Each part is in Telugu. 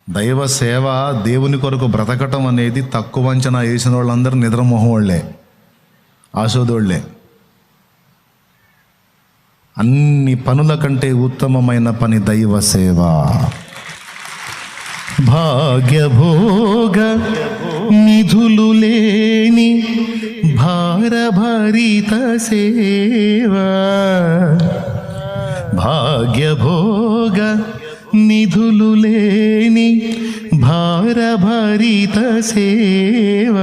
దైవ సేవ, దేవుని కొరకు బ్రతకటం అనేది తక్కువ అంచనా వేసిన వాళ్ళందరూ నిద్రమోహం వాళ్ళే, ఆశోదోళ్లే. అన్ని పనుల కంటే ఉత్తమమైన పని దైవ సేవ. భాగ్యభోగ నిధులు లేని భారభరిత సేవ, భాగ్యభోగ నిధులు లేని భారభరిత సేవ,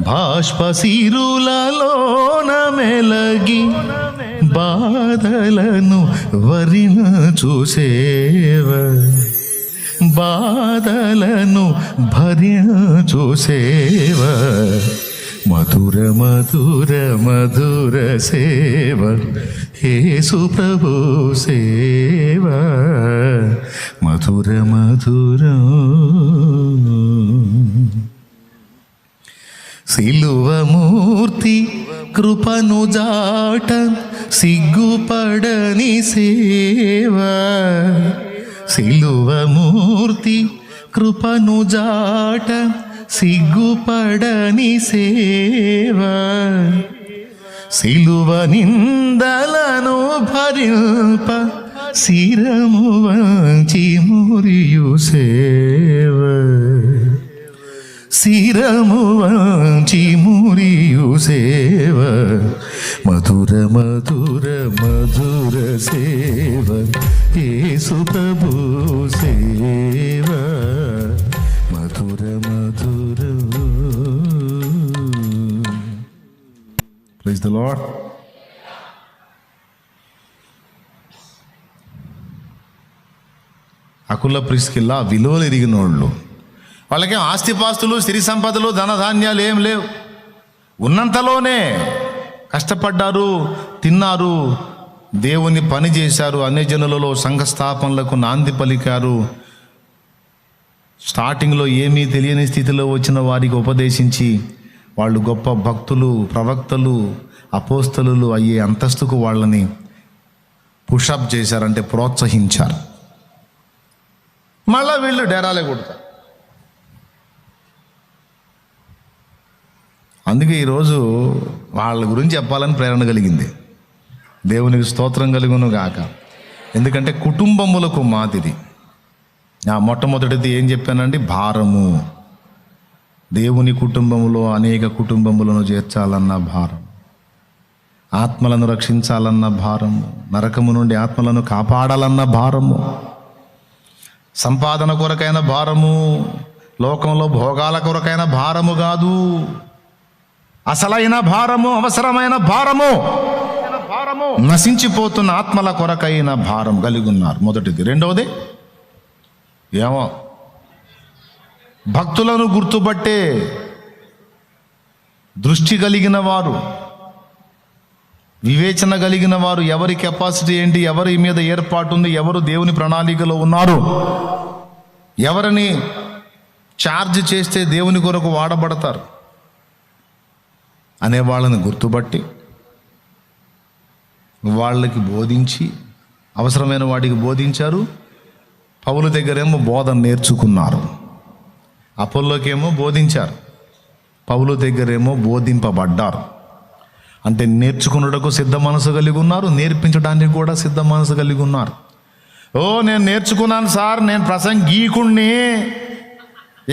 బాష్పశిరులలోన మెలగి బాధలను వరించు సేవ, బాధలను భరించు సేవ, మధుర మధుర మధుర సేవ, యేసు ప్రభు సేవ, మధుర మధుర. సిలువమూర్తి కృపను జాట సిగ్గుపడని సేవ, సిలువమూర్తి కృపను జాట సిగ్గుపడని సేవ, సిలువ నిందలను భరింప శిరము వంచి మురియు సేవ, శిరము వంచి మురియు సేవ, మధుర మధుర మధుర సేవ, యేసు ప్రభు సేవ, మధుర మధుర. Praise the lord. Aquila Priscilla విలువలు ఎరిగిన వాళ్ళు, వాళ్ళకేం ఆస్తిపాస్తులు సిరి సంపదలు ధనధాన్యాలు ఏం లేవు. ఉన్నంతలోనే కష్టపడ్డారు, తిన్నారు, దేవుని పని చేశారు, అన్ని జనులలో సంఘ స్థాపనలకు నాంది పలికారు. స్టార్టింగ్లో ఏమీ తెలియని స్థితిలో వచ్చిన వారికి ఉపదేశించి వాళ్ళు గొప్ప భక్తులు, ప్రవక్తలు, అపోస్తలులు అయ్యే అంతస్తుకు వాళ్ళని పుషప్ చేశారంటే ప్రోత్సహించారు. మళ్ళా వీళ్ళు డేరాలే కొడతారు. అందుకే ఈరోజు వాళ్ళ గురించి చెప్పాలని ప్రేరణ కలిగింది. దేవునికి స్తోత్రం కలుగును గాక. ఎందుకంటే కుటుంబములకు మాదిరి. మొట్టమొదటిది ఏం చెప్పానండి? భారము. దేవుని కుటుంబంలో అనేక కుటుంబములను చేర్చాలన్న భారం, ఆత్మలను రక్షించాలన్న భారము, నరకము నుండి ఆత్మలను కాపాడాలన్న భారము, సంపాదన కొరకైన భారము, లోకంలో భోగాల కొరకైన భారము కాదు, అసలైన భారము, అవసరమైన భారము, నశించిపోతున్న ఆత్మల కొరకైన భారం కలిగి ఉన్నారు. మొదటిది. రెండవది ఏమో భక్తులను గుర్తుపట్టే దృష్టి కలిగిన వారు, వివేచన కలిగిన వారు, ఎవరి కెపాసిటీ ఏంటి, ఎవరి మీద ఏర్పాటు ఉంది, ఎవరు దేవుని ప్రణాళికలో ఉన్నారు, ఎవరిని ఛార్జ్ చేస్తే దేవుని కొరకు వాడబడతారు అనే వాళ్ళని గుర్తుపట్టి వాళ్ళకి బోధించి, అవసరమైన వాటికి బోధించారు. పౌలు దగ్గరేమో బోధన నేర్చుకున్నారు, అపోల్లోకేమో బోధించారు, పౌలు దగ్గరేమో బోధింపబడ్డారు. అంటే నేర్చుకున్నటకు సిద్ధ మనసు కలిగి ఉన్నారు, నేర్పించడానికి కూడా సిద్ధ మనసు కలిగి ఉన్నారు. నేను నేర్చుకున్నాను సార్, నేను ప్రసంగీకుణ్ణి,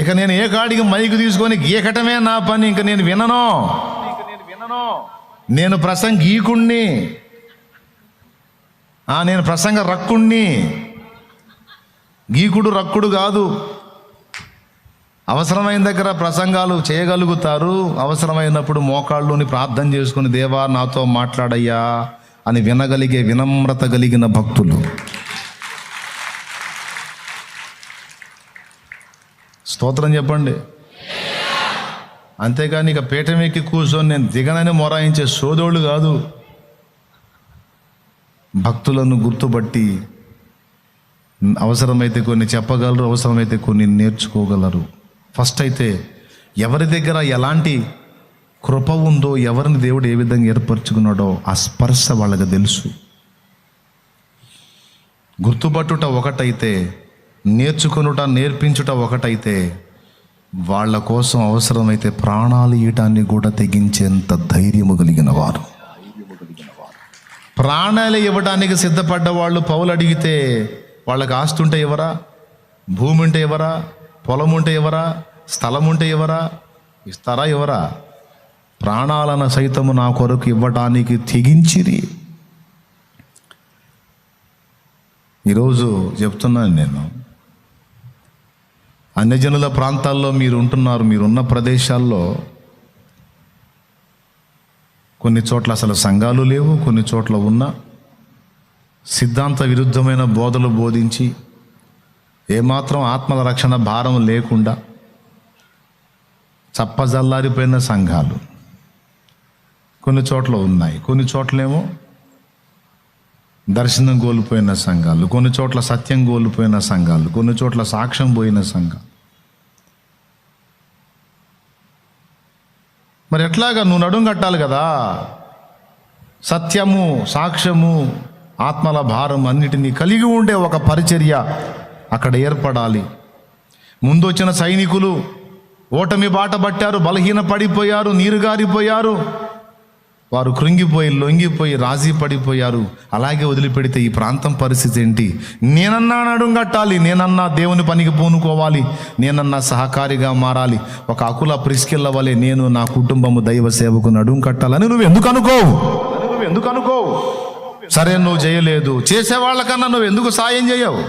ఇక నేను ఏ కాడికి మైకు తీసుకొని గీకటమే నా పని, ఇంక నేను వినను, నేను ప్రసంగీకుణ్ణి, నేను ప్రసంగ రక్కుణ్ణి. గీకుడు రక్కుడు కాదు. అవసరమైన దగ్గర ప్రసంగాలు చేయగలుగుతారు, అవసరమైనప్పుడు మోకాళ్ళుని ప్రార్థన చేసుకుని దేవా నాతో మాట్లాడయ్యా అని వినగలిగే వినమ్రత కలిగిన భక్తులు. స్తోత్రం చెప్పండి. అంతేగాని ఇక పీఠం ఎక్కి కూర్చొని నేను దిగనని మొరాయించే సోదోళ్ళు కాదు. భక్తులను గుర్తుపట్టి అవసరమైతే కొన్ని చెప్పగలరు, అవసరమైతే కొన్ని నేర్చుకోగలరు. ఫస్ట్ అయితే ఎవరి దగ్గర ఎలాంటి కృప ఉందో, ఎవరిని దేవుడు ఏ విధంగా ఏర్పరచుకున్నాడో ఆ స్పర్శ వాళ్ళకి తెలుసు. గుర్తుపట్టుట ఒకటైతే నేర్చుకొనుట నేర్పించుట ఒకటైతే వాళ్ళ కోసం అవసరమైతే ప్రాణాలు ఇయటాన్ని కూడా తెగించేంత ధైర్యము కలిగిన వారు, ప్రాణాలు ఇవ్వడానికి సిద్ధపడ్డ వాళ్ళు. పౌలు అడిగితే వాళ్ళకి ఆస్తి ఉంటే ఎవరా, భూమి ఉంటే ఎవరా, పొలం ఉంటే ఎవరా, స్థలం ఉంటే ఎవరా, ఇస్తారా ఎవరా? ప్రాణాలను సైతము నా కొరకు ఇవ్వటానికి తెగించిరి. ఈరోజు చెప్తున్నాను నేను, అన్యజనుల ప్రాంతాల్లో మీరు ఉంటున్నారు, మీరున్న ప్రదేశాల్లో కొన్ని చోట్ల అసలు సంఘాలు లేవు, కొన్ని చోట్ల ఉన్న సిద్ధాంత విరుద్ధమైన బోధలు బోధించి ఏమాత్రం ఆత్మల రక్షణ భారం లేకుండా చప్పజల్లారిపోయిన సంఘాలు కొన్ని చోట్ల ఉన్నాయి. కొన్ని చోట్లేమో దర్శనం కోల్పోయిన సంఘాలు, కొన్ని చోట్ల సత్యం కోల్పోయిన సంఘాలు, కొన్ని చోట్ల సాక్ష్యం పోయిన సంఘాలు. మరి ఎట్లాగా నువ్వు నడుం కట్టాలి కదా. సత్యము, సాక్ష్యము, ఆత్మల భారం అన్నిటినీ కలిగి ఉండే ఒక పరిచర్య అక్కడ ఏర్పడాలి. ముందు వచ్చిన సైనికులు ఓటమి బాట పట్టారు, బలహీన పడిపోయారు, నీరుగారిపోయారు, వారు కృంగిపోయి లొంగిపోయి రాజీ పడిపోయారు. అలాగే వదిలిపెడితే ఈ ప్రాంతం పరిస్థితి ఏంటి? నేనన్నా నడుం కట్టాలి, నేనన్నా దేవుని పనికి పూనుకోవాలి, నేనన్నా సహకారిగా మారాలి, ఒక అకుల ప్రిస్కిల్ల వలె నేను నా కుటుంబము దైవ సేవకు నడుం కట్టాలని నువ్వు ఎందుకు అనుకోవు? సరే, నువ్వు చేయలేదు, చేసేవాళ్ళకన్నా నువ్వు ఎందుకు సాయం చేయవు?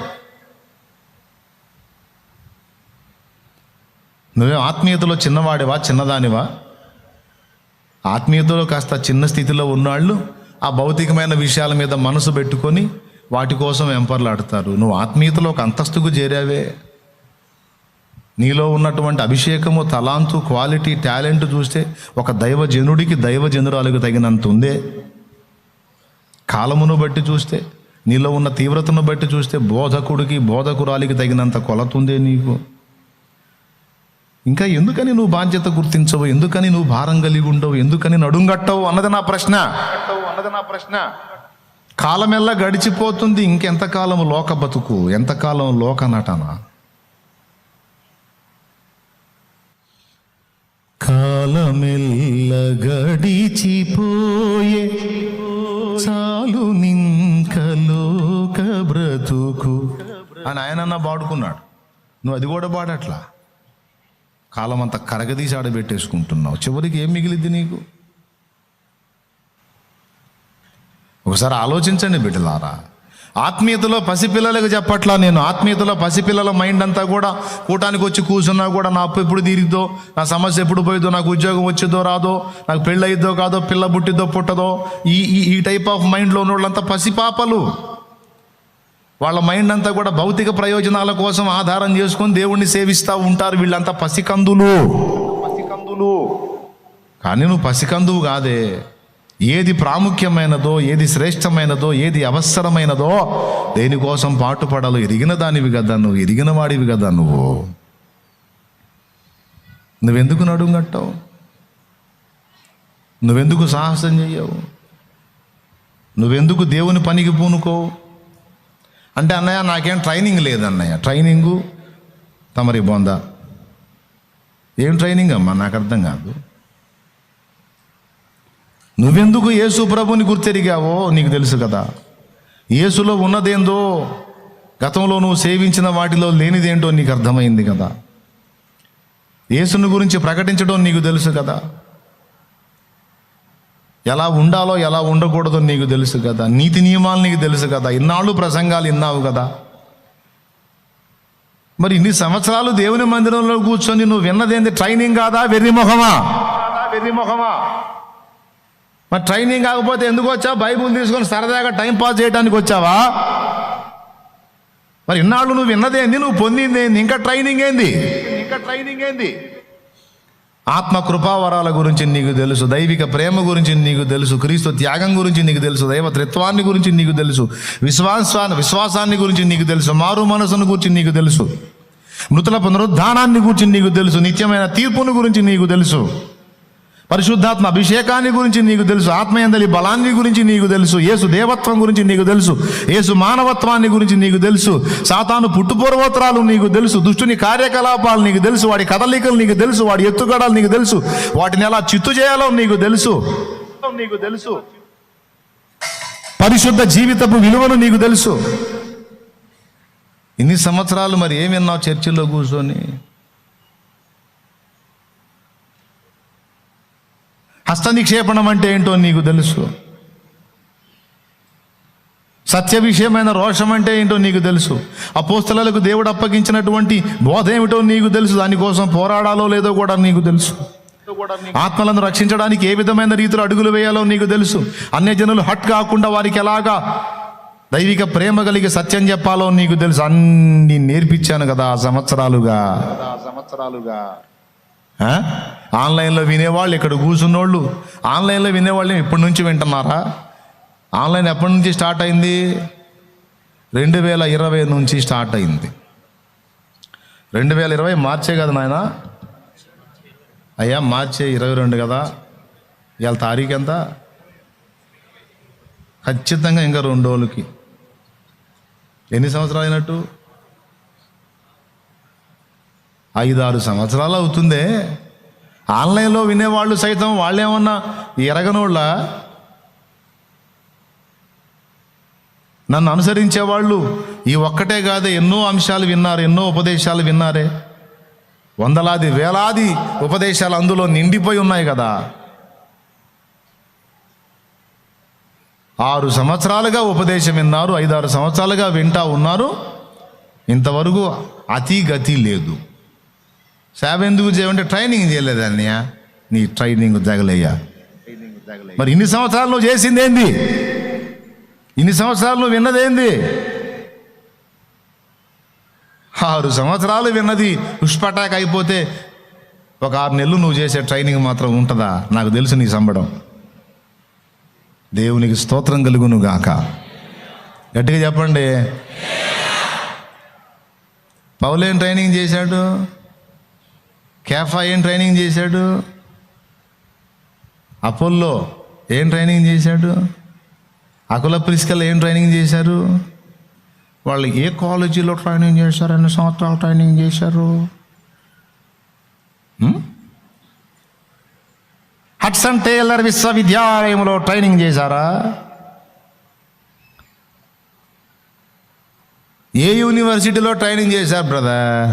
నువ్వే ఆత్మీయతలో చిన్నవాడివా, చిన్నదానివా? ఆత్మీయతలో కాస్త చిన్న స్థితిలో ఉన్నవాళ్ళు ఆ భౌతికమైన విషయాల మీద మనసు పెట్టుకొని వాటి కోసం వెంపర్లాడతారు. నువ్వు ఆత్మీయతలో ఒక అంతస్తుకు చేరావే. నీలో ఉన్నటువంటి అభిషేకము, తలాంతు, క్వాలిటీ, టాలెంట్ చూస్తే ఒక దైవజనుడికి, దైవజనురాలకు తగినంత ఉందే. కాలమును బట్టి చూస్తే, నీలో ఉన్న తీవ్రతను బట్టి చూస్తే బోధకుడికి, బోధకురాలికి తగినంత కొలత ఉందే నీకు. ఇంకా ఎందుకని నువ్వు బాధ్యత గుర్తించవు? ఎందుకని నువ్వు భారం కలిగి ఉండవు? ఎందుకని నడుంగట్టవు అన్నది నా ప్రశ్న. కాలమెల్లా గడిచిపోతుంది. ఇంకెంతకాలం లోక బతుకు, ఎంతకాలం లోక నటన? కాలమెల్ల గడిచిపోయే చాలు నింక లోక బ్రతుకు అని ఆయన పాడుకున్నాడు. నువ్వు అది కూడా పాడట్లా. కాలం అంతా కరగదీసి ఆడబెట్టేసుకుంటున్నావు. చివరికి ఏం మిగిలిద్ది నీకు? ఒకసారి ఆలోచించండి బిడ్డలారా. ఆత్మీయతలో పసిపిల్లలకు చెప్పట్లా నేను. ఆత్మీయతలో పసిపిల్లల మైండ్ అంతా కూడా కూటానికి వచ్చి కూర్చున్నా కూడా నా అప్పు ఎప్పుడు తీరిద్దో, నా సమస్య ఎప్పుడు పోయిద్దో, నాకు ఉద్యోగం వచ్చిద్దో రాదో, నాకు పెళ్ళి అయిద్దో కాదో, పిల్ల పుట్టిద్దో పుట్టదో, ఈ టైప్ ఆఫ్ మైండ్లో ఉన్న వాళ్ళంతా పసిపాపలు. వాళ్ళ మైండ్ అంతా కూడా భౌతిక ప్రయోజనాల కోసం ఆధారం చేసుకొని దేవుణ్ణి సేవిస్తూ ఉంటారు. వీళ్ళంతా పసికందులు. కానీ నువ్వు పసికందువు కాదే. ఏది ప్రాముఖ్యమైనదో, ఏది శ్రేష్టమైనదో, ఏది అవసరమైనదో దేనికోసం పాటుపడాలో ఎరిగిన దానివి కదా నువ్వు, ఎరిగిన వాడివి కదా నువ్వు. నువ్వెందుకు నడుంగట్టావు? నువ్వెందుకు సాహసం చెయ్యవు? నువ్వెందుకు దేవుని పనికి పూనుకోవు? అంటే అన్నయ్య నాకేం ట్రైనింగ్ లేదన్నయ్య. ట్రైనింగు తమరి బొందా. ఏం ట్రైనింగ్ అమ్మా? నాకు అర్థం కాదు. నువ్వెందుకు యేసు ప్రభుని గుర్తెరిగావో నీకు తెలుసు కదా. యేసులో ఉన్నదేందో, గతంలో నువ్వు సేవించిన వాటిలో లేనిదేంటో నీకు అర్థమైంది కదా. యేసుని గురించి ప్రకటించడం నీకు తెలుసు కదా. ఎలా ఉండాలో ఎలా ఉండకూడదో నీకు తెలుసు కదా. నీతి నియమాలు నీకు తెలుసు కదా. ఇన్నాళ్ళు ప్రసంగాలు విన్నావు కదా. మరి ఇన్ని సంవత్సరాలు దేవుని మందిరంలో కూర్చొని నువ్వు విన్నదేంది? ట్రైనింగ్ కాదా? వెర్రిమొహమా? మరి ట్రైనింగ్ కాకపోతే ఎందుకు వచ్చావు? బైబుల్ తీసుకొని సరదాగా టైంపాస్ చేయడానికి వచ్చావా? మరి ఇన్నాళ్ళు నువ్వు విన్నదేంది? నువ్వు పొందిందేంది? ఇంకా ట్రైనింగ్ ఏంది? ఆత్మ కృపావరాల గురించి నీకు తెలుసు, దైవిక ప్రేమ గురించి నీకు తెలుసు, క్రీస్తు త్యాగం గురించి నీకు తెలుసు, దైవ త్రిత్వాన్ని గురించి నీకు తెలుసు, విశ్వాసాన్ని గురించి నీకు తెలుసు, మారు మనసును గురించి నీకు తెలుసు, మృతుల పునరుద్ధానాన్ని గురించి నీకు తెలుసు, నిత్యమైన తీర్పును గురించి నీకు తెలుసు. పరిశుద్ధాత్మ అభిషేకాన్ని గురించి నీకు తెలుసు, ఆత్మయందలి బలాన్ని గురించి నీకు తెలుసు, యేసు దేవత్వం గురించి నీకు తెలుసు, యేసు మానవత్వాన్ని గురించి నీకు తెలుసు, సాతాను పుట్టుపూర్వోత్తరాలు నీకు తెలుసు, దుష్టుని కార్యకలాపాలు నీకు తెలుసు, వాడి కదలికలు నీకు తెలుసు, వాడి ఎత్తుగడలు నీకు తెలుసు, వాటిని ఎలా చిత్తు చేయాలో నీకు తెలుసు. పరిశుద్ధ జీవితపు విలువను నీకు తెలుసు. ఇన్ని సంవత్సరాలు మరి ఏమి విన్నావు చర్చిలో కూర్చొని? హస్త నిక్షేపణం అంటే ఏంటో నీకు తెలుసు. సత్య విషయమైన రోషం అంటే ఏంటో నీకు తెలుసు. అపోస్తలులకు దేవుడు అప్పగించినటువంటి బోధ ఏమిటో నీకు తెలుసు. దానికోసం పోరాడాలో లేదో కూడా నీకు తెలుసు. ఆత్మలను రక్షించడానికి ఏ విధమైన రీతిలో అడుగులు వేయాలో నీకు తెలుసు. అన్యజనులు హట్ కాకుండా వారికి ఎలాగా దైవిక ప్రేమ కలిగి సత్యం చెప్పాలో నీకు తెలుసు. అన్ని నేర్పించాను కదా సంవత్సరాలుగా. ఆన్లైన్లో వినేవాళ్ళు, ఇక్కడ కూర్చున్నోళ్ళు ఆన్లైన్లో వినేవాళ్ళు ఇప్పటి నుంచి వింటున్నారా? ఆన్లైన్ ఎప్పటి నుంచి స్టార్ట్ అయింది? 2020 నుంచి స్టార్ట్ అయింది. 2020 మార్చే కదా నాయన? అయ్యా మార్చే 22 కదా. ఇవాళ తారీఖు ఎంత? ఖచ్చితంగా ఇంకా 2 రోజులకి. ఎన్ని సంవత్సరాలు అయినట్టు? 5-6 సంవత్సరాలు అవుతుందే. ఆన్లైన్లో వినేవాళ్ళు సైతం వాళ్ళేమన్నా ఎరగనోళ్ళ? నన్ను అనుసరించేవాళ్ళు ఈ ఒక్కటే కాదే, ఎన్నో అంశాలు విన్నారు, ఎన్నో ఉపదేశాలు విన్నారే. వందలాది వేలాది ఉపదేశాలు అందులో నిండిపోయి ఉన్నాయి కదా. 6 సంవత్సరాలుగా ఉపదేశం విన్నారు, 5-6 సంవత్సరాలుగా వింటా ఉన్నారు. ఇంతవరకు అతి గతి లేదు. సేవ ఎందుకు చేయమంటే ట్రైనింగ్ చేయలేదన్నయ్య. నీ ట్రైనింగ్ జగలయ్యా. మరి ఇన్ని సంవత్సరాలు నువ్వు చేసింది ఏంది? ఇన్ని సంవత్సరాలు నువ్వు విన్నదేంది? 6 సంవత్సరాలు విన్నది పుష్పటాక్ అయిపోతే ఒక 6 నెలలు నువ్వు చేసే ట్రైనింగ్ మాత్రం ఉంటుందా? నాకు తెలుసు నీ సంబడం. దేవునికి స్తోత్రం కలుగును గాక. గట్టిగా చెప్పండి. పౌలు ఏం ట్రైనింగ్ చేశాడు? కేఫా ఏం ట్రైనింగ్ చేశాడు? అపోల్లో ఏం ట్రైనింగ్ చేశాడు? అకుల ప్రిస్కల్ ఏం ట్రైనింగ్ చేశారు? వాళ్ళు ఏ కాలేజీలో ట్రైనింగ్ చేశారు? ఎన్ని సంవత్సరాలు ట్రైనింగ్ చేశారు? హడ్సన్ టేలర్ విశ్వవిద్యాలయంలో ట్రైనింగ్ చేశారా? ఏ యూనివర్సిటీలో ట్రైనింగ్ చేశారు బ్రదర్?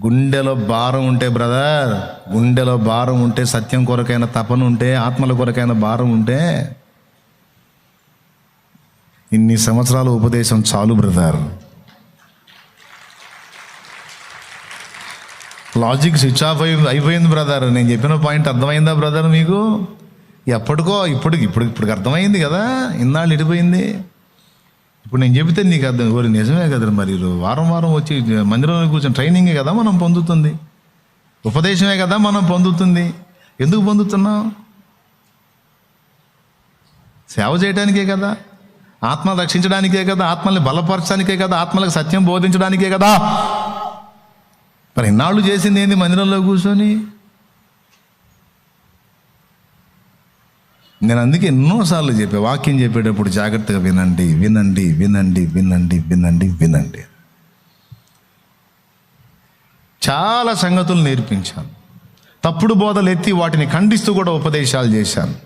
గుండెలో భారం ఉంటే బ్రదర్, గుండెలో భారం ఉంటే, సత్యం కొరకైన తపన ఉంటే, ఆత్మల కొరకైన భారం ఉంటే ఇన్ని సంవత్సరాల ఉపదేశం చాలు బ్రదర్. లాజిక్ స్విచ్ ఆఫ్ అయిపోయింది బ్రదర్. నేను చెప్పిన పాయింట్ అర్థమైందా బ్రదర్ మీకు? ఎప్పటికో ఇప్పుడు అర్థమైంది కదా. ఇన్నాళ్ళు ఇడిపోయింది. ఇప్పుడు నేను చెబితే నీకు అర్థం. ఓరి నిజమే కదా. మరి వారం వచ్చి మందిరంలో కూర్చొని ట్రైనింగే కదా మనం పొందుతుంది, ఉపదేశమే కదా మనం పొందుతుంది. ఎందుకు పొందుతున్నాం? సేవ చేయడానికే కదా, ఆత్మ రక్షించడానికే కదా, ఆత్మల్ని బలపరచడానికే కదా, ఆత్మలకు సత్యం బోధించడానికే కదా. మరి ఇన్నాళ్ళు చేసింది ఏంది మందిరంలో కూర్చొని? నేను అందుకే ఎన్నోసార్లు చెప్పే, వాక్యం చెప్పేటప్పుడు జాగ్రత్తగా వినండి వినండి వినండి వినండి వినండి వినండి. చాలా సంగతులు నేర్పించాను. తప్పుడు బోధలు ఎత్తి వాటిని ఖండిస్తూ కూడా ఉపదేశాలు చేశాను.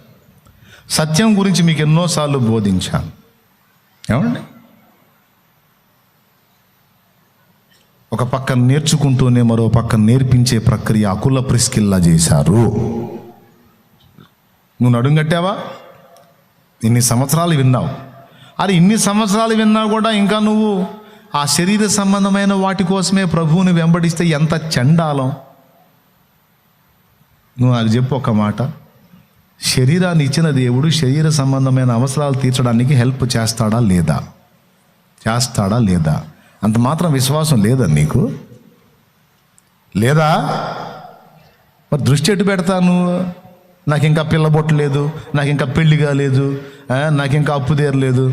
సత్యం గురించి మీకు ఎన్నోసార్లు బోధించాను. ఏమండి? ఒక పక్క నేర్చుకుంటూనే మరో పక్క నేర్పించే ప్రక్రియ అకుల ప్రిస్కిల్లా చేశారు. నువ్వు నడుంగట్టావా? ఇన్ని సంవత్సరాలు విన్నావు. అది ఇన్ని సంవత్సరాలు విన్నా కూడా ఇంకా నువ్వు ఆ శరీర సంబంధమైన వాటి కోసమే ప్రభువుని వెంబడిస్తే ఎంత చండాలం. నువ్వు నాకు చెప్పు ఒక మాట. శరీరాన్ని ఇచ్చిన దేవుడు శరీర సంబంధమైన అవసరాలు తీర్చడానికి హెల్ప్ చేస్తాడా లేదా? చేస్తాడా లేదా? అంత మాత్రం విశ్వాసం లేదా నీకు? లేదా? మరి దృష్టి ఎటు పెడతాను? నాకు ఇంకా పిల్లబొట్టు లేదు, నాకు ఇంకా పెళ్లి కాలేదు, నాకు ఇంకా అప్పు తీరలేదు.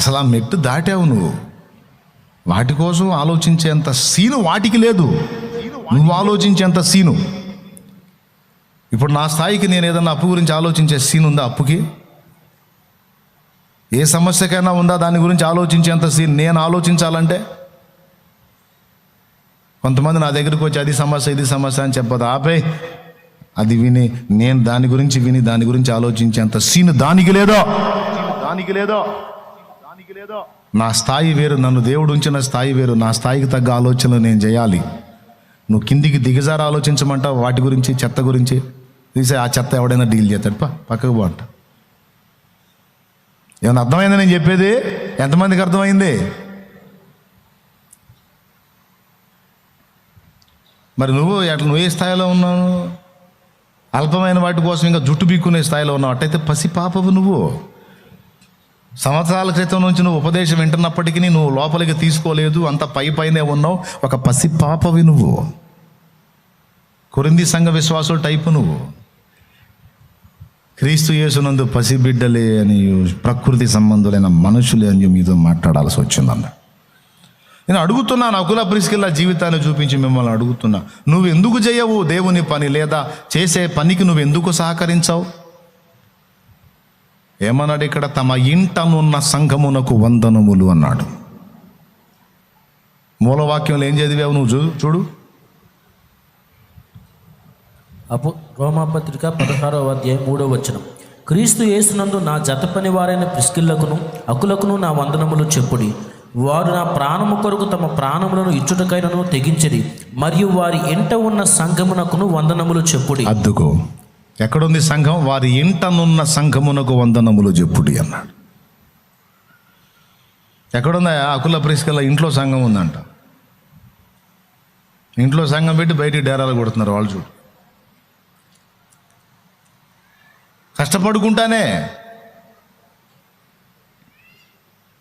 అసలు ఆ మెట్టు దాటావు నువ్వు. వాటి కోసం ఆలోచించేంత సీను వాటికి లేదు, నువ్వు ఆలోచించేంత సీను. ఇప్పుడు నా స్థాయికి నేను ఏదన్నా అప్పు గురించి ఆలోచించే సీన్ ఉందా? అప్పుకి ఏ సమస్యకైనా ఉందా దాని గురించి ఆలోచించేంత సీన్ నేను ఆలోచించాలంటే? కొంతమంది నా దగ్గరికి వచ్చి అది సమస్య ఇది సమస్య అని చెప్పదు, ఆపే అది విని నేను దాని గురించి ఆలోచించేంత సీన్ దానికి లేదో. నా స్థాయి వేరు, నన్ను దేవుడు ఉంచిన స్థాయి వేరు. నా స్థాయికి తగ్గ ఆలోచనలు నేను చేయాలి. నువ్వు కిందికి దిగజారి ఆలోచించమంటావు వాటి గురించి, చెత్త గురించి. తీసే ఆ చెత్త ఎవడైనా డీల్ చేస్తాడు, పక్కకు బాగుంట. ఏమన్నా అర్థమైందా నేను చెప్పేది? ఎంతమందికి అర్థమైంది? మరి నువ్వు ఏ స్థాయిలో ఉన్నావు? అల్పమైన వాటి కోసం ఇంకా జుట్టు బీక్కునే స్థాయిలో ఉన్నావు. అట్టయితే పసి పాపవు నువ్వు. సంవత్సరాల క్రితం నుంచి నువ్వు ఉపదేశం వింటున్నప్పటికీ నువ్వు లోపలికి తీసుకోలేదు, అంత పైనే ఉన్నావు. ఒక పసి పాపవి నువ్వు. కొరింథీ సంఘ విశ్వాసుల టైపు నువ్వు. క్రీస్తు యేసునందు పసిబిడ్డలే అని, ప్రకృతి సంబంధులైన మనుషులే అని మీతో మాట్లాడాల్సి వచ్చిందన్న. నేను అడుగుతున్నాను, అకుల ప్రిస్కిల్లా జీవితాన్ని చూపించి మిమ్మల్ని అడుగుతున్నా, నువ్వు ఎందుకు చేయవు దేవుని పని? లేదా చేసే పనికి నువ్వు ఎందుకు సహకరించావు? ఏమన్నాడు ఇక్కడ? తమ ఇంటనున్న సంఘమునకు వందనములు అన్నాడు. మూలవాక్యంలో ఏం చదివావు నువ్వు? చూడు. రోమాపత్రిక 16వ అధ్యాయం 3వ వచనం. క్రీస్తు యేసునందు నా జత పని వారైన ప్రిస్కిల్లకును అకులకును నా వందనములు చెప్పుడి. వారు నా ప్రాణము కొరకు తమ ప్రాణములను ఇచ్చుటకైనను తెగించిరి, మరియు వారి ఇంట ఉన్న సంఘమునకును వందనములు చెప్పుడి. అద్దుకో, ఎక్కడుంది సంఘం? వారి ఇంటనున్న సంఘమునకు వందనములు చెప్పుడి అన్నాడు. ఎక్కడుందా? అకుల ప్రిస్కిల్ల ఇంట్లో సంఘం ఉందంట. ఇంట్లో సంఘం పెట్టి బయటికి డేరాలు కొడుతున్నారు వాళ్ళు. చూడు, కష్టపడుకుంటానే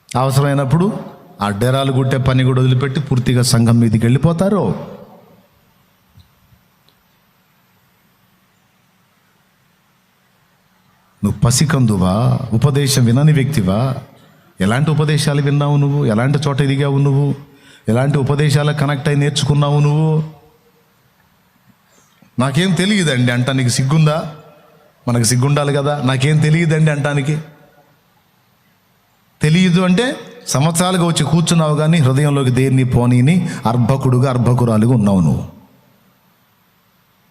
అవసరమైనప్పుడు ఆ డేరాలు గుట్టే పని కూడా వదిలిపెట్టి పూర్తిగా సంఘం మీదకి వెళ్ళిపోతారు. నువ్వు పసికందువా? ఉపదేశం వినని వ్యక్తివా? ఎలాంటి ఉపదేశాలు విన్నావు నువ్వు? ఎలాంటి చోట ఎదిగావు నువ్వు? ఎలాంటి ఉపదేశాలకు కనెక్ట్ అయి నేర్చుకున్నావు నువ్వు? నాకేం తెలియదండి అంటానికి సిగ్గుందా? మనకు సిగ్గుండాలి కదా. నాకేం తెలియదండి అంటానికి. తెలియదు అంటే సంవత్సరాలుగా వచ్చి కూర్చున్నావు కానీ హృదయంలోకి దేన్ని పోనీని అర్భకురాలుగా ఉన్నావు నువ్వు.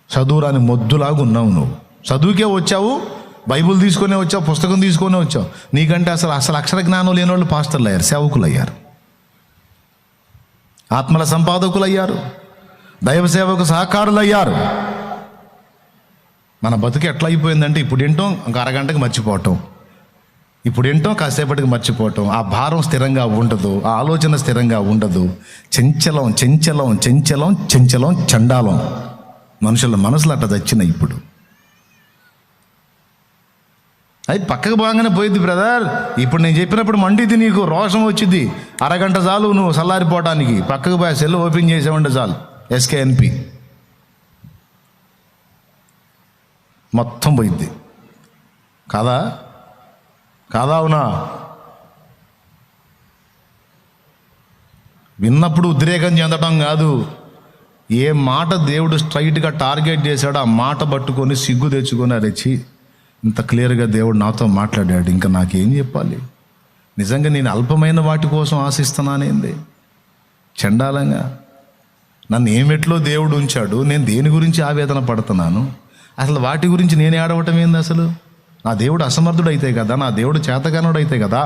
చదువురాని మొద్దులాగా ఉన్నావు నువ్వు. చదువుకే వచ్చావు, బైబుల్ తీసుకునే వచ్చావు, పుస్తకం తీసుకునే వచ్చావు. నీకంటే అసలు అక్షర జ్ఞానం లేని వాళ్ళు పాస్టర్లు అయ్యారు, సేవకులు అయ్యారు, ఆత్మల సంపాదకులు అయ్యారు, దైవ సేవకు సహకారులు అయ్యారు. మన బతుకు ఎట్లా అయిపోయిందంటే ఇప్పుడు ఏంటో ఒక అరగంటకి మర్చిపోవటం, ఇప్పుడు ఏంటో కాసేపటికి మర్చిపోవటం. ఆ భారం స్థిరంగా ఉండదు, ఆ ఆలోచన స్థిరంగా ఉండదు. చెంచలం చెంచలం చెంచలం చెంచలం చండాలం. మనుషుల మనసులు అట్లా తెచ్చినాయి ఇప్పుడు. అది పక్కకు బాగానే పోయింది బ్రదర్. ఇప్పుడు నేను చెప్పినప్పుడు మండిది, నీకు రోషం వచ్చింది. అరగంట చాలు నువ్వు చల్లారిపోవటానికి. పక్కకు పోయి సెల్ ఓపెన్ చేసామంటే చాలు, SKNP మొత్తం పోయింది. కాదా? అవునా? విన్నప్పుడు ఉద్రేకం చెందడం కాదు, ఏ మాట దేవుడు స్ట్రైట్గా టార్గెట్ చేశాడో ఆ మాట పట్టుకొని సిగ్గు తెచ్చుకొని అరెచ్చి ఇంత క్లియర్గా దేవుడు నాతో మాట్లాడాడు, ఇంకా నాకేం చెప్పాలి? నిజంగా నేను అల్పమైన వాటి కోసం ఆశిస్తున్నానేంది? చండాలంగా నన్ను ఏమెట్లో దేవుడు ఉంచాడు, నేను దేని గురించి ఆవేదన పడుతున్నాను? అసలు వాటి గురించి నేను ఏడవటం ఏంది? అసలు నా దేవుడు అసమర్థుడు అయితే కదా, నా దేవుడు చేతగానుడు అయితే కదా,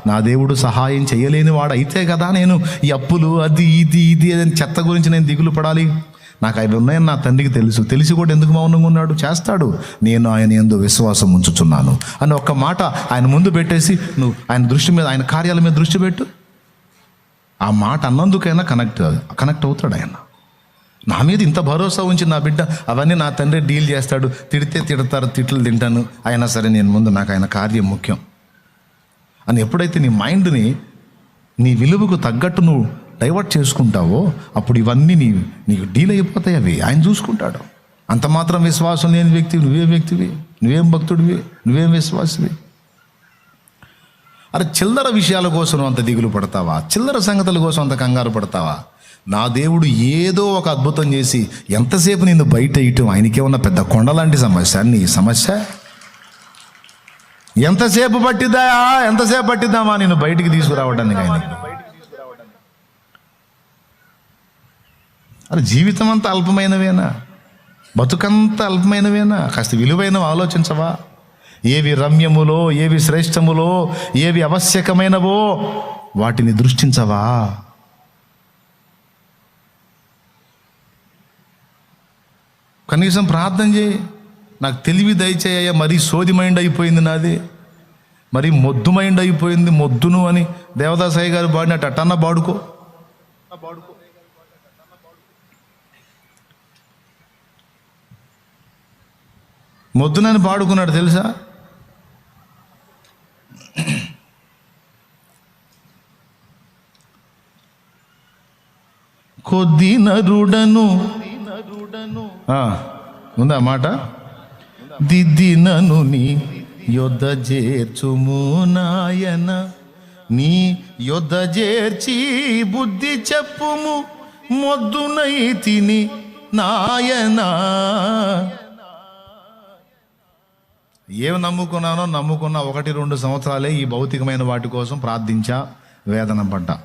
నా దేవుడు సహాయం చేయలేని వాడు అయితే కదా నేను ఈ అప్పులు అది ఇది అని చెత్త గురించి నేను దిగులు పడాలి? నాకు అవి ఉన్నాయని నా తండ్రికి తెలిసి కూడా ఎందుకు మౌనంగా ఉన్నాడు? చేస్తాడు. నేను ఆయన యందు విశ్వాసం ఉంచుచున్నాను అని ఒక్క మాట ఆయన ముందు పెట్టేసి నువ్వు ఆయన దృష్టి మీద, ఆయన కార్యాల మీద దృష్టి పెట్టు. ఆ మాట అన్నందుకైనా కనెక్ట్ అవుతాడు ఆయన. నా మీద ఇంత భరోసా ఉంచి నా బిడ్డ అవన్నీ నా తండ్రి డీల్ చేస్తాడు, తిడతారు, తిట్లు తింటాను, అయినా సరే నేను ముందు నాకు ఆయన కార్యం ముఖ్యం అని ఎప్పుడైతే నీ మైండ్ని నీ విలువకు తగ్గట్టు నువ్వు డైవర్ట్ చేసుకుంటావో అప్పుడు ఇవన్నీ నీకు డీల్ అయిపోతాయి. అవి ఆయన చూసుకుంటాడు. అంత మాత్రం విశ్వాసం లేని వ్యక్తివి, నువ్వేం భక్తుడివి, నువ్వేం విశ్వాసివి? అరే చిల్లర విషయాల కోసం అంత దిగులు పడతావా? చిల్లర సంగతుల కోసం అంత కంగారు పడతావా? నా దేవుడు ఏదో ఒక అద్భుతం చేసి ఎంతసేపు నిన్ను బయట ఇయటం ఆయనకే ఉన్న పెద్ద కొండలాంటి సమస్య. నీ సమస్య ఎంతసేపు పట్టిద్దామా నిన్ను బయటికి తీసుకురావడానికి ఆయన? అరే జీవితం అంతా అల్పమైనవేనా? బతుకంతా అల్పమైనవేనా? కాస్త విలువైనవి ఆలోచించవా? ఏవి రమ్యములో, ఏవి శ్రేష్టములో, ఏవి ఆవశ్యకమైనవో వాటిని దృష్టించవా? కనీసం ప్రార్థన చేయి, నాకు తెలివి దయచేయ. మరీ సోది మైండ్ అయిపోయింది నాది, మరీ మొద్దు మైండ్ అయిపోయింది, మొద్దును అని దేవదాసాయి గారు పాడినట్టు అట్టన్నా పాడుకో. మొద్దునని పాడుకున్నాడు తెలుసా? కొద్ది నరుడను ఉందా మాట? దిద్దినను నీ యొద్ద చేర్చుము నాయన, నీ యొద్ద చేర్చి బుద్ధి చెప్పుము, మొద్దునై తిని నాయనా. ఏం నమ్ముకున్న 1-2 సంవత్సరాలే ఈ భౌతికమైన వాటి కోసం ప్రార్థించా, వేదన పడ్డా.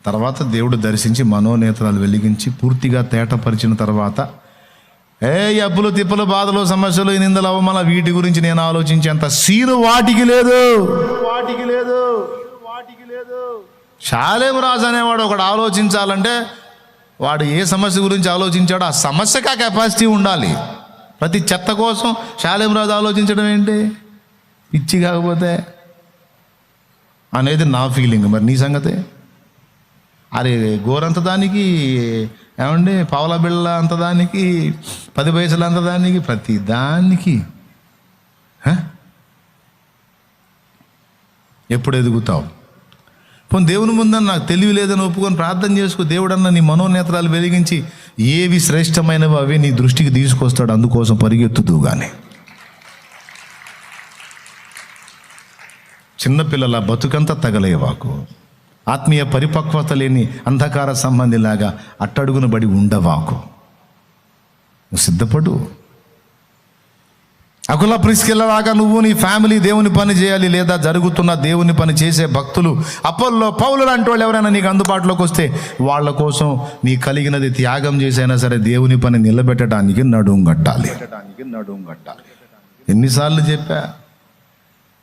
తర్వాత దేవుడు దర్శించి మనోనేత్రాలు వెలిగించి పూర్తిగా తేటపరిచిన తర్వాత అప్పులు తిప్పలు బాధలు సమస్యలు నిందలు అవమానాలు వీటి గురించి నేను ఆలోచించేంత సీను వాటికి లేదు. షాలేం రాజు అనేవాడు ఒకడు ఆలోచించాలంటే వాడు ఏ సమస్య గురించి ఆలోచించాడో ఆ సమస్యకి ఆ కెపాసిటీ ఉండాలి. ప్రతి చెత్త కోసం షాలేం రాజు ఆలోచించడం ఏంటి? పిచ్చి కాకపోతే అనేది నా ఫీలింగ్. మరి నీ సంగతే? అరే గోరంత దానికి ఏమండి, పావలా బిళ్ళ అంత దానికి, 10 పైసలు అంత దానికి, ప్రతి దానికి ఎప్పుడు ఎదుగుతావు? పోనీ దేవుని ముందని నాకు తెలివి లేదని ఒప్పుకొని ప్రార్థన చేసుకో. దేవుడన్న నీ మనోనేత్రాలు వెలిగించి ఏవి శ్రేష్టమైనవి అవి నీ దృష్టికి తీసుకొస్తాడు. అందుకోసం పరిగెత్తుతూ. కానీ చిన్నపిల్లల బతుకంతా తగలేవాకు. ఆత్మీయ పరిపక్వత లేని అంధకార సంబంధిలాగా అట్టడుగున బడి ఉండవాకు. నువ్వు సిద్ధపడు. అకుల ప్రిస్కిల్లలాగా నువ్వు నీ ఫ్యామిలీ దేవుని పని చేయాలి. లేదా జరుగుతున్న దేవుని పని చేసే భక్తులు, అపోల్లో, పౌలు లాంటి వాళ్ళు ఎవరైనా నీకు అందుబాటులోకి వస్తే వాళ్ళ కోసం నీ కలిగినది త్యాగం చేసైనా సరే దేవుని పని నిలబెట్టడానికి నడుం కట్టాలి. ఎన్నిసార్లు చెప్పా?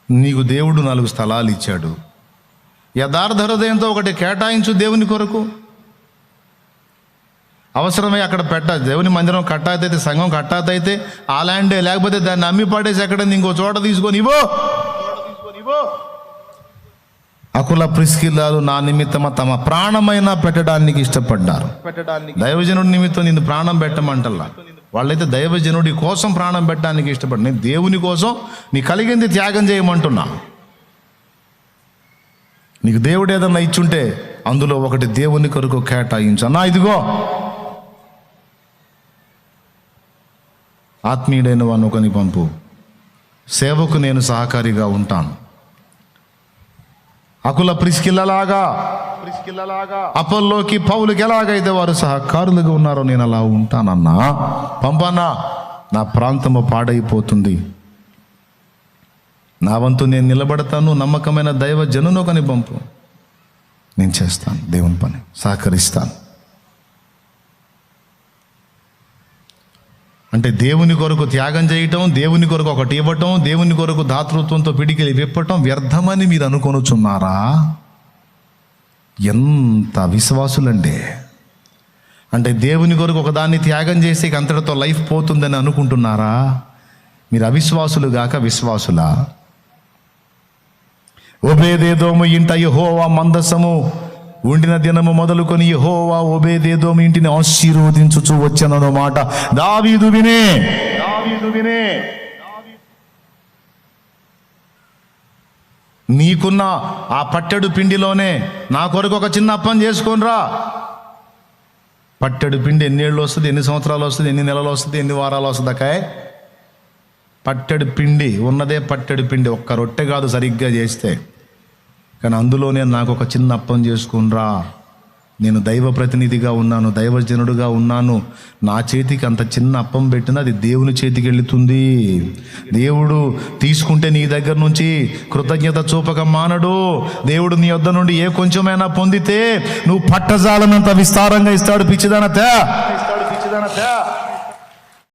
నీకు దేవుడు 4 స్థలాలు ఇచ్చాడు. యథార్థ హృదయంతో ఒకటి కేటాయించు దేవుని కొరకు. అవసరమై అక్కడ దేవుని మందిరం కట్టాతైతే, సంఘం కట్టాతైతే ఆ ల్యాండే, లేకపోతే దాన్ని అమ్మి పాడేసి ఎక్కడ ఇంకో చోట తీసుకొని ఇవ్వు. అకుల ప్రిస్కిల్లాలు నా నిమిత్తమ తమ ప్రాణమైనా పెట్టడానికి ఇష్టపడ్డారు. దైవజనుడి నిమిత్తం నిన్ను ప్రాణం పెట్టమంటల్లా. వాళ్ళైతే దైవజనుడి కోసం ప్రాణం పెట్టడానికి ఇష్టపడ్డా. నేను దేవుని కోసం నీ కలిగింది త్యాగం చేయమంటున్నా. నీకు దేవుడు ఏదన్నా ఇచ్చుంటే అందులో ఒకటి దేవుని కొరకు కేటాయించు. అన్నా ఇదిగో ఆత్మీయుడైన వాడిని ఒకని పంపు, సేవకు నేను సహకారిగా ఉంటాను. అకుల ప్రిస్కిల్లలాగా అపోల్లోకి పౌలుకి ఎలాగైతే వారు సహకారులుగా ఉన్నారో నేను అలా ఉంటానన్నా. పంపన్నా, నా ప్రాంతము పాడైపోతుంది. నా వంతు నేను నిలబడతాను. నమ్మకమైన దైవ జనును ఒకని పంపు, నేను చేస్తాను దేవుని పని, సహకరిస్తాను. అంటే దేవుని కొరకు త్యాగం చేయటం, దేవుని కొరకు ఒకటి ఇవ్వటం, దేవుని కొరకు దాతృత్వంతో పిడికిలి విప్పటం వ్యర్థమని మీరు అనుకొనుచున్నారా? ఎంత విశ్వాసులండి! అంటే దేవుని కొరకు ఒకదాన్ని త్యాగం చేస్తే అంతటితో లైఫ్ పోతుందని అనుకుంటున్నారా? మీరు అవిశ్వాసులు గాక విశ్వాసులా? ఓబేదేదోము ఇంట యెహోవా మందసము ఉండిన దినము మొదలుకొని యెహోవా ఓబేదేదోము ఇంటిని ఆశీర్వదించుచు వచ్చనను మాట దావీదు వినే. నీకున్న ఆ పట్టెడు పిండిలోనే నా కొరకు ఒక చిన్న అప్పం చేసుకొనిరా. పట్టెడు పిండి ఎన్నేళ్ళు వస్తుంది, ఎన్ని సంవత్సరాలు వస్తుంది, ఎన్ని నెలలు వస్తుంది, ఎన్ని వారాలు వస్తుంది అకాయ్? పట్టెడు పిండి ఉన్నదే పట్టెడు పిండి. ఒక్క రొట్టె కాదు సరిగ్గా చేస్తే. కానీ అందులోనే నాకు ఒక చిన్న అప్పం చేసుకునిరా, నేను దైవ ప్రతినిధిగా ఉన్నాను, దైవజనుడుగా ఉన్నాను, నా చేతికి అంత చిన్న అప్పం పెట్టినా అది దేవుని చేతికి వెళుతుంది. దేవుడు తీసుకుంటే నీ దగ్గర నుంచి కృతజ్ఞత చూపక మానడు. దేవుడు నీ వద్ద నుండి ఏ కొంచెమైనా పొందితే నువ్వు పట్టజాలనంత విస్తారంగా ఇస్తాడు. పిచ్చిదాన తే